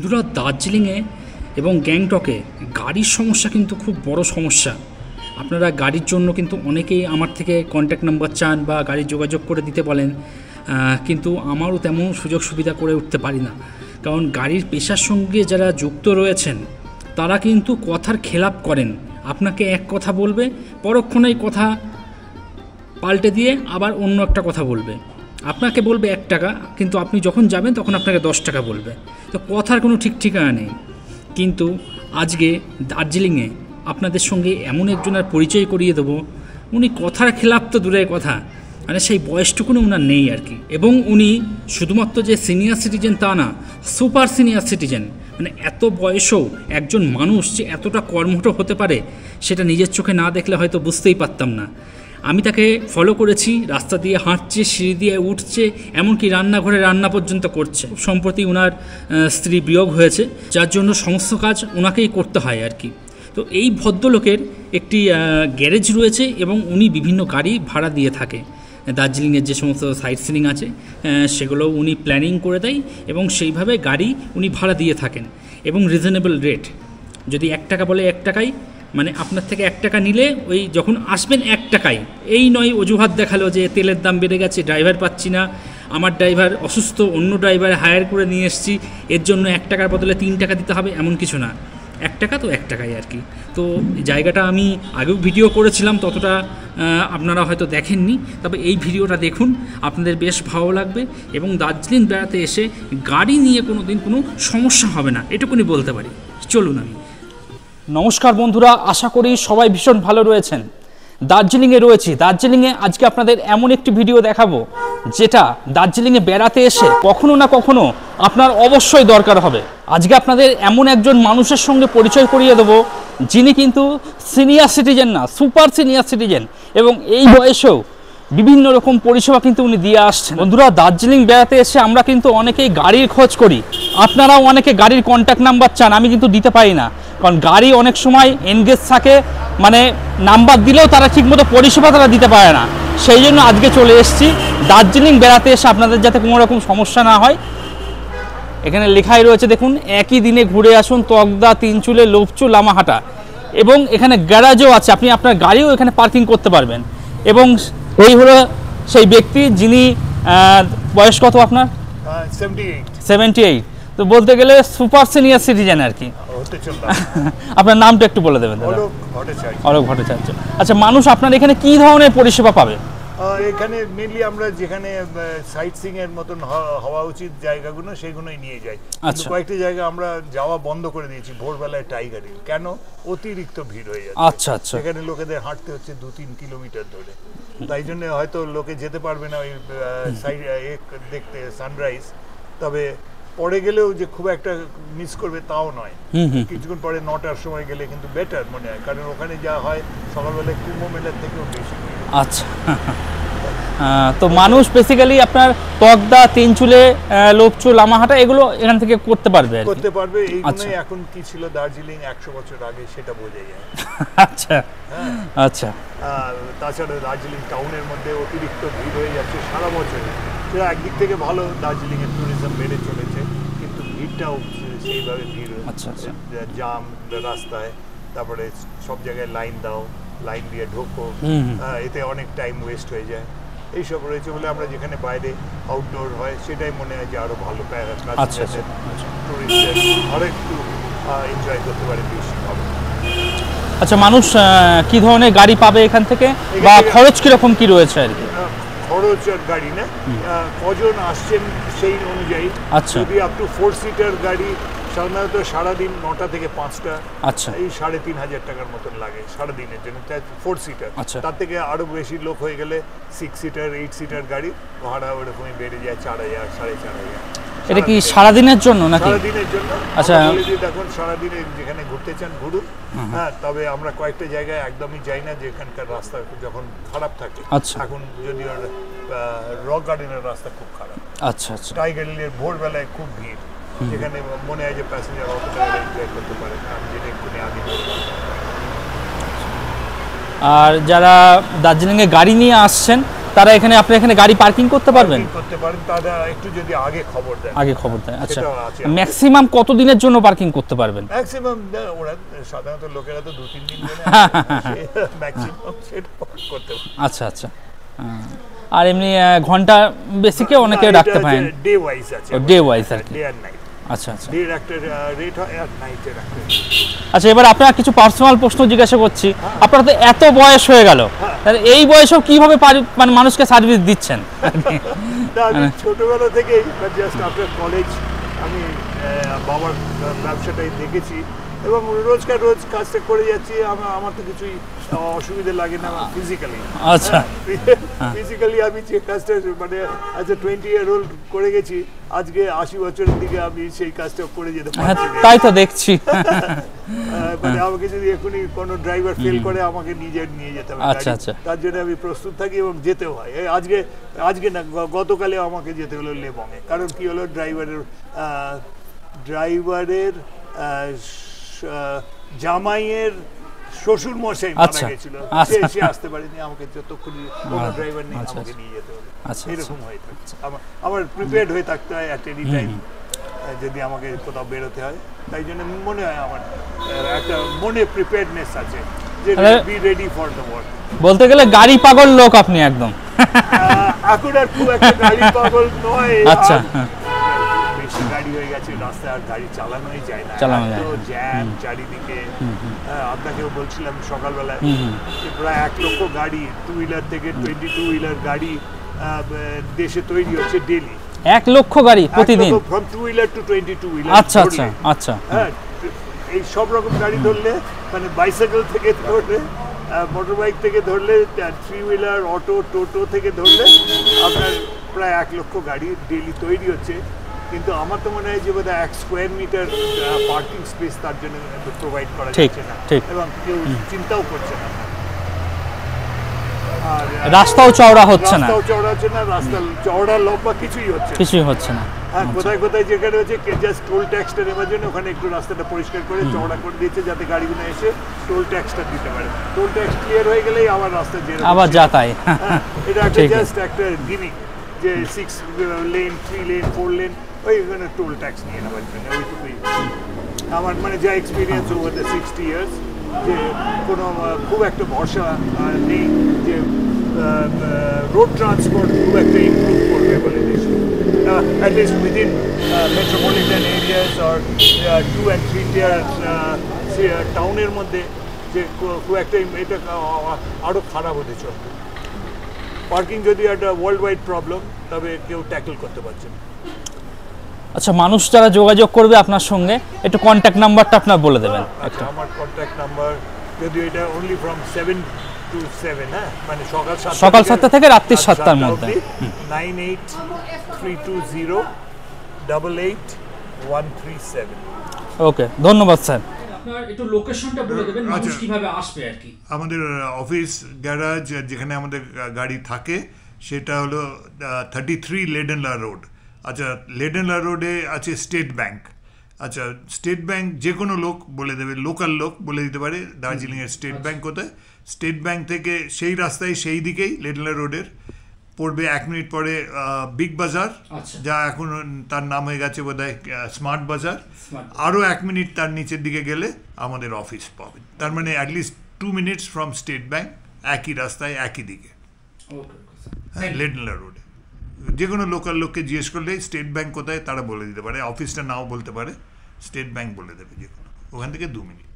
বন্ধুরা, দার্জিলিংয়ে এবং গ্যাংটকে গাড়ির সমস্যা কিন্তু খুব বড় সমস্যা। আপনারা গাড়ির জন্য কিন্তু অনেকেই আমার থেকে কন্ট্যাক্ট নাম্বার চান বা গাড়ি যোগাযোগ করে দিতে বলেন, কিন্তু আমারও তেমন সুযোগ সুবিধা করে উঠতে পারি না। কারণ গাড়ির পেশার সঙ্গে যারা যুক্ত রয়েছেন তারা কিন্তু কথার খেলাপ করেন। আপনাকে এক কথা বলবে, পরক্ষণেই কথা পাল্টে দিয়ে আবার অন্য একটা কথা বলবে। আপনাকে বলবে 1 টাকা, কিন্তু আপনি যখন যাবেন তখন আপনাকে 10 টাকা বলবে। তো কথার কোনো ঠিক ঠিকানা নেই। কিন্তু আজকে দার্জিলিংয়ে আপনাদের সঙ্গে এমন একজনের পরিচয় করিয়ে দেবো, উনি কথার খেলাপ তো দূরের কথা, মানে সেই বয়সটুকুনি ওনার নেই আর কি। এবং উনি শুধুমাত্র যে সিনিয়র সিটিজেন তা না, সুপার সিনিয়র সিটিজেন। মানে এত বয়সেও একজন মানুষ যে এতটা কর্মঠ হতে পারে সেটা নিজের চোখে না দেখলে হয়তো বুঝতেই পারতাম না। আমি তাকে ফলো করেছি, রাস্তা দিয়ে হাঁটছে, সিঁড়ি দিয়ে উঠছে, এমনকি রান্নাঘরে রান্না পর্যন্ত করছে। সম্প্রতি ওনার স্ত্রী বিয়োগ হয়েছে, যার জন্য সমস্ত কাজ ওনাকেই করতে হয় আর কি। তো এই ভদ্রলোকের একটি গ্যারেজ রয়েছে এবং উনি বিভিন্ন গাড়ি ভাড়া দিয়ে থাকে। দার্জিলিংয়ের যে সমস্ত সাইট সিনিং আছে সেগুলো উনি প্ল্যানিং করে দেয় এবং সেইভাবে গাড়ি উনি ভাড়া দিয়ে থাকেন এবং রিজনেবল রেট। যদি 1 টাকা বলে 1 টাকায়, মানে আপনার থেকে 1 টাকা নিলে ওই যখন আসবেন 1 টাকায়। এই নয় অজুহাত দেখালো যে তেলের দাম বেড়ে গেছে, ড্রাইভার পাচ্ছি না, আমার ড্রাইভার অসুস্থ, অন্য ড্রাইভার হায়ার করে নিয়ে এসেছি, এর জন্য 1 টাকার বদলে 3 টাকা দিতে হবে, এমন কিছু না। 1 টাকা তো 1 টাকাই আর কি। তো জায়গাটা আমি আগেও ভিডিও করেছিলাম, ততটা আপনারা হয়তো দেখেননি, তবে এই ভিডিওটা দেখুন, আপনাদের বেশ ভালো লাগবে। এবং দার্জিলিং বেড়াতে এসে গাড়ি নিয়ে কোনো দিন কোনো সমস্যা হবে না, এটুকুনি বলতে পারি। চলুন। আমি নমস্কার বন্ধুরা, আশা করি সবাই ভীষণ ভালো রয়েছেন। দার্জিলিংয়ে রয়েছি। দার্জিলিংয়ে আজকে আপনাদের এমন একটি ভিডিও দেখাবো যেটা দার্জিলিংয়ে বেড়াতে এসে কখনো না কখনো আপনার অবশ্যই দরকার হবে। আজকে আপনাদের এমন একজন মানুষের সঙ্গে পরিচয় করিয়ে দেবো যিনি কিন্তু সিনিয়র সিটিজেন না, সুপার সিনিয়র সিটিজেন, এবং এই বয়সেও বিভিন্ন রকম পরিষেবা কিন্তু উনি দিয়ে আসছেন। বন্ধুরা, দার্জিলিং বেড়াতে এসে আমরা কিন্তু অনেকেই গাড়ির খোঁজ করি, আপনারাও অনেকে গাড়ির কন্ট্যাক্ট নাম্বার চান, আমি কিন্তু দিতে পারি না। কারণ গাড়ি অনেক সময় এনগেজ থাকে, মানে নাম্বার দিলেও তারা ঠিকমতো পরিষেবা তারা দিতে পারে না। সেই জন্য আজকে চলে এসেছি দার্জিলিং বেড়াতে এসে আপনাদের যাতে কোনো রকম সমস্যা না হয়। এখানে লেখাই রয়েছে দেখুন, একই দিনে ঘুরে আসুন তকদা, তিনচুলে, লোপচু, লামাহাটা। এবং এখানে গ্যারাজও আছে, আপনি আপনার গাড়িও এখানে পার্কিং করতে পারবেন। এবং এই হলো সেই ব্যক্তি যিনি, বয়স কত আপনার? 78। তো বলতে গেলে সুপার সিনিয়র সিটিজেন আর কি। আপনার নামটা একটু বলে দেবেন? অলোক ভট্টাচার্য। আচ্ছা, মানুষ আপনার এখানে কি ধরনের পরিষেবা পাবে? এখানে মেনলি আমরা যেখানে সাইট সিং এর মতন হওয়া উচিত জায়গাগুলো সেগুলোই নিয়ে যাই। কয়েকটি জায়গা আমরা যাওয়া বন্ধ করে দিয়েছি ভোরবেলায় টাইগারিং, কেন? অতিরিক্ত ভিড় হয়ে যাচ্ছে। আচ্ছা আচ্ছা। সেখানে লোকেদের হাঁটতে হচ্ছে 2-3 কিলোমিটার ধরে, তাই জন্য হয়তো লোকে যেতে পারবে না ওই সাইড দেখতে সানরাইজ। তবে পরে গেলেও যে খুব একটা মিস করবে তাও নয়, কিছুক্ষণ পরে 9টার সময় গেলে কিন্তু বেটার মনে হয়, কারণ ওখানে যা হয় সকালবেলায় কুম্ভ মেলার থেকেও বেশি। আচ্ছা, তো মানুষ বেসিক্যালি আপনার তকদা, তিনচুলে, লোপচু, লামাহাটা এগুলো এখান থেকে করতে পারবে। এইগুলোই এখন কি ছিল দার্জিলিং 100 বছর আগে সেটা বোঝা যায়। আচ্ছা আচ্ছা। তাছাড়া দার্জিলিং টাউনের মধ্যে অতিরিক্ত ভিড় হয়ে যাচ্ছে সারা বছর। সেটা একদিক থেকে ভালো, দার্জিলিং এর ট্যুরিজম বেড়ে চলেছে, কিন্তু ভিড়টাও সেইভাবে ভিড়। আচ্ছা, জাম রাস্তায়, তারপরে সব জায়গায় লাইন দাও, লাইন দিয়ে ঢোকো, এতে অনেক টাইম ওয়েস্ট হয়ে যায়। এইসব রয়েছে বলে আমরা যেখানে বাইরে আউটডোর হয় সেটাই মনে হয় যে আরো ভালো টুরিস্টদের আরো একটু এনজয় করতে পারে বেশি ভালো। আচ্ছা, মানুষ কি ধরনের গাড়ি পাবে এখান থেকে, বা খরচ কিরকম কি রয়েছে আর কি? খরচ আর গাড়ি না, কজন আসছেন সেই অনুযায়ী। আচ্ছা, যদি আপ টু 4 সিটার গাড়ি সাধারণত সারাদিন 9টা থেকে 5টা, আচ্ছা, এই 3,500 টাকার মতন লাগে সারাদিনের জন্য, 4 সিটার। তার থেকে আরো বেশি লোক হয়ে গেলে 6 সিটার 8 সিটার গাড়ি ভাড়া ওরকমই বেড়ে যায় 4,000 4,500। এটা কি সারাদিনের জন্য নাকি? সারাদিনের জন্য। আচ্ছা, এখন সারাদিনে যেখানে ঘুরতে চান ঘুরুন। হ্যাঁ, তবে আমরা কয়েকটা জায়গায় একদমই যাই না যেখানকার রাস্তা যখন খারাপ থাকে। এখন যদি রক গার্ডেনের রাস্তা খুব খারাপ। আচ্ছা আচ্ছা। টাইগার হিলের ভোরবেলায় খুব ভিড়, যেখানে মনে হয় যে প্যাসেঞ্জার অতটা এনজয় করতে পারে না, যেটা এক্ষুনি আগে। আর যারা দার্জিলিংয়ে গাড়ি নিয়ে আসছেন তারা এখানে আপনি এখানে গাড়ি পার্কিং করতে পারবেন? করতে পারেন, তারা একটু যদি আগে খবর দেয়। আচ্ছা, ম্যাক্সিমাম কত দিনের জন্য পার্কিং করতে পারবেন? ম্যাক্সিমাম ওরা সাধারণত লোকেরা তো 2-3 দিন জন্য ম্যাক্সিমাম সেটা করতে পারে। আচ্ছা। আর এমনি ঘন্টা বেসিকে অনেকে রাখতে পারেন, ডে ওয়াইজ আছে, ডে ওয়াইজ আর কি। ডে আর নাইট। আচ্ছা। ডে একটা রেট হয় আর নাইটের একটা। আচ্ছা, এবার আপনার কিছু পার্সোনাল প্রশ্ন জিজ্ঞাসা করছি। আপনার তো এত বয়স হয়ে গেল, তাহলে এই বয়সেও কিভাবে মানে মানুষকে সার্ভিস দিচ্ছেন? আমি ছোটবেলা থেকেই জাস্ট আফটার কলেজ আমি বাবার ব্যবসাটাই দেখেছি এবং রোজ কাজটা করে যাচ্ছি। আমার তো কিছুই অসুবিধা লাগে না ফিজিক্যালি। আচ্ছা, ফিজিক্যালি আমি যে কাজটা মানে আজ 20 ইয়ার ওল্ড করে গেছি, আজকে 80 বছরের দিকে আমি সেই কাজটা করে যেতে পারছি। তাই তো দেখছি। মানে আমাকে যদি এখনই কোনো ড্রাইভার ফেল করে আমাকে নিয়ে যেতে হবে। আচ্ছা। তার জন্য আমি প্রস্তুত থাকি এবং যেতেও হয়। আজকে না, গতকালে আমাকে যেতে হলো লেবংয়ে। কারণ কি হলো, ড্রাইভারের জামাইয়ের শ্বশুর মশাই মারা গেছিল, সে আসতে পারেনি, আমাকে যতক্ষণ কোনো ড্রাইভার নেই আমাকে নিয়ে যেতে হলো। এরকম হয়ে থাকছে। আমার প্রিপেয়ার্ড হয়ে থাকতে হয় অ্যাট এনি টাইম যদি আমাকে কোথাও বেরোতে হয়। তাই জন্য মনে হয় আমার একটা মনে প্রিপেয়ার্ডনেস আছে যে be ready for the work. বলতে গেলে গাড়ি পাগল লোক আপনি একদম। এখন আর খুব একটা গাড়ি পাগল নয়। আচ্ছা, বেশি গাড়ি হয়ে গেছে, রাস্তায় আর গাড়ি চালানোই যায় না, তো জ্যাম চারিদিকে। আপনাকেও বলছিলাম সকালবেলায় প্রায় 1 লক্ষ গাড়ি, 2 হুইলার থেকে 22 হুইলার গাড়ি দেশে তৈরি হচ্ছে ডেইলি। 1 লক্ষ গাড়ি প্রতিদিন, ফ্রম 2 হুইলার টু 22 হুইলার। আচ্ছা। হ্যাঁ, এই সব রকম গাড়ি ধরলে, মানে বাইসাইকেল থেকে ধরলে, মোটর বাইক থেকে ধরলে, 3 হুইলার, অটো, টোটো থেকে ধরলে আপনার প্রায় 1 লক্ষ গাড়ি ডেইলি তৈরি হচ্ছে। কিন্তু আমার তো মনে হয় যে বোধহয় 1 স্কোয়ার মিটার পার্কিং স্পেস তার জন্য প্রোভাইড করা যাচ্ছে না এবং কেউ চিন্তাও করছে না। আর রাস্তাও চওড়া হচ্ছে না, রাস্তা চওড়া লম্বা কিছুই হচ্ছে না। হ্যাঁ, কোথায় যেখানে হচ্ছে জাস্ট টোল ট্যাক্সটা নেওয়ার জন্য ওখানে একটু রাস্তাটা পরিষ্কার করে চওড়া করে দিয়েছে যাতে গাড়িগুলো এসে টোল ট্যাক্সটা দিতে পারে। টোল ট্যাক্স ক্লিয়ার হয়ে গেলেই আমার রাস্তা আবার যাতায়াত। এটা জাস্ট একটা গিমিক যে 6 লেন, 3 লেন, 4 লেন ওইখানে টোল ট্যাক্স নিয়ে নেওয়ার জন্য। ওইটুকুই আমার মানে যা এক্সপিরিয়েন্স ওভার দ্য 60 ইয়ার্স, যে কোনো খুব একটা ভরসা নেই যে রোড ট্রান্সপোর্ট খুব একটা ইমপ্রুভ করবে বলে দেশে, at least within metropolitan areas or 2 and 3 tier টাউনের মধ্যে, যে খুব একটা এটা আরও খারাপ হতে চলবে। পার্কিং যদি একটা ওয়ার্ল্ড ওয়াইড প্রবলেম, তবে কেউ ট্যাকল করতে পারছে না। আচ্ছা, মানুষ যারা যোগাযোগ করবে আপনার সঙ্গে, একটু কন্ট্যাক্ট নাম্বারটা আপনার বলে দেবেন। আচ্ছা, আমার কন্ট্যাক্ট নাম্বার যদি এটা অনলি ফ্রম 7 to 7, হ্যাঁ, মানে সকাল 7টা থেকে রাত্রি 7টার মধ্যে। 9832088137। ওকে, ধন্যবাদ স্যার। আপনার একটু লোকেশনটা বলে দেবেন, মানুষ কিভাবে আসবে আর কি। আমাদের অফিস গ্যারাজ যেখানে আমাদের গাড়ি থাকে সেটা হলো 33 লেডেনলা রোড। আচ্ছা, লেডেনলা রোডে আছে স্টেট ব্যাংক। আচ্ছা, স্টেট ব্যাংক যে কোনো লোক বলে দেবে, লোকাল লোক বলে দিতে পারে দার্জিলিংয়ের স্টেট ব্যাংক কোথায়। স্টেট ব্যাংক থেকে সেই রাস্তায় সেই দিকেই লেডেনলা রোডের পড়বে 1 মিনিট পরে বিগ বাজার, যা এখন তার নাম হয়ে গেছে বোধহয় স্মার্ট বাজার। আরও 1 মিনিট তার নিচের দিকে গেলে আমাদের অফিস পাবেন। তার মানে at least 2 minutes from state bank, একই রাস্তায় একই দিকে, হ্যাঁ, লেডেনলা রোডে। যে কোনো লোকাল লোককে জিজ্ঞেস করলে স্টেট ব্যাংক কোথায় তারা বলে দিতে পারে, অফিসটা নাও বলতে পারে, স্টেট ব্যাংক বলে দেবে যে কোনো, ওখান থেকে 2 মিনিট।